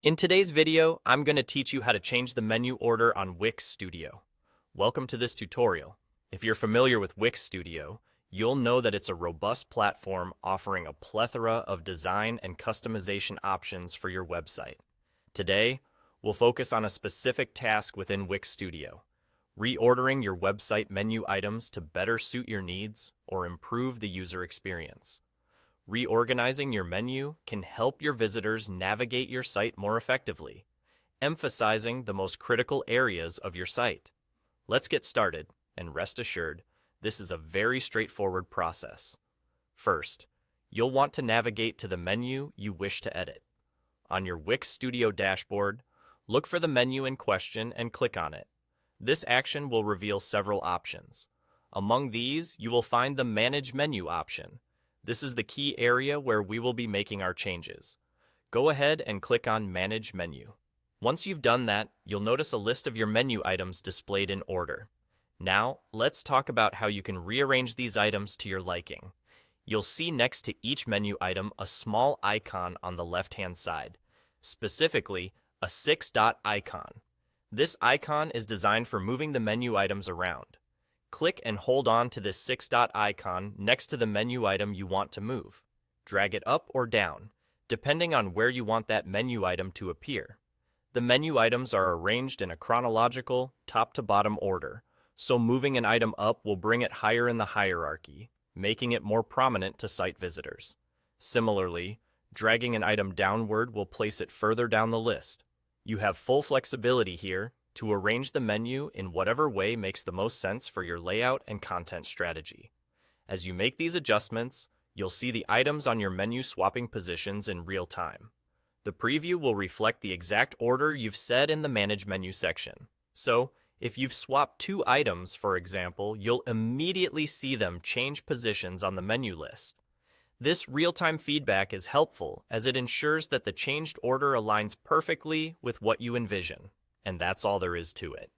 In today's video, I'm going to teach you how to change the menu order on Wix Studio. Welcome to this tutorial. If you're familiar with Wix Studio, you'll know that it's a robust platform offering a plethora of design and customization options for your website. Today, we'll focus on a specific task within Wix Studio, reordering your website menu items to better suit your needs or improve the user experience. Reorganizing your menu can help your visitors navigate your site more effectively, emphasizing the most critical areas of your site. Let's get started, and rest assured, this is a very straightforward process. First, you'll want to navigate to the menu you wish to edit. On your Wix Studio dashboard, look for the menu in question and click on it. This action will reveal several options. Among these, you will find the Manage Menu option. This is the key area where we will be making our changes. Go ahead and click on Manage Menu. Once you've done that, you'll notice a list of your menu items displayed in order. Now, let's talk about how you can rearrange these items to your liking. You'll see next to each menu item a small icon on the left-hand side, specifically a 6-dot icon. This icon is designed for moving the menu items around. Click and hold on to this 6-dot icon next to the menu item you want to move. Drag it up or down, depending on where you want that menu item to appear. The menu items are arranged in a chronological, top-to-bottom order, so moving an item up will bring it higher in the hierarchy, making it more prominent to site visitors. Similarly, dragging an item downward will place it further down the list. You have full flexibility here to arrange the menu in whatever way makes the most sense for your layout and content strategy. As you make these adjustments, you'll see the items on your menu swapping positions in real time. The preview will reflect the exact order you've set in the Manage Menu section. So, if you've swapped two items, for example, you'll immediately see them change positions on the menu list. This real-time feedback is helpful as it ensures that the changed order aligns perfectly with what you envision. And that's all there is to it.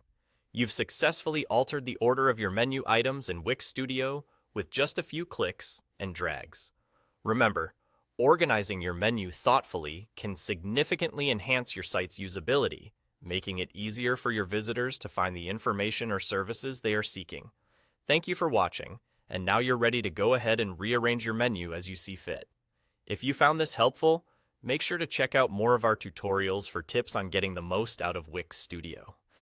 You've successfully altered the order of your menu items in Wix Studio with just a few clicks and drags. Remember, organizing your menu thoughtfully can significantly enhance your site's usability, making it easier for your visitors to find the information or services they are seeking. Thank you for watching, and now you're ready to go ahead and rearrange your menu as you see fit. If you found this helpful, make sure to check out more of our tutorials for tips on getting the most out of Wix Studio.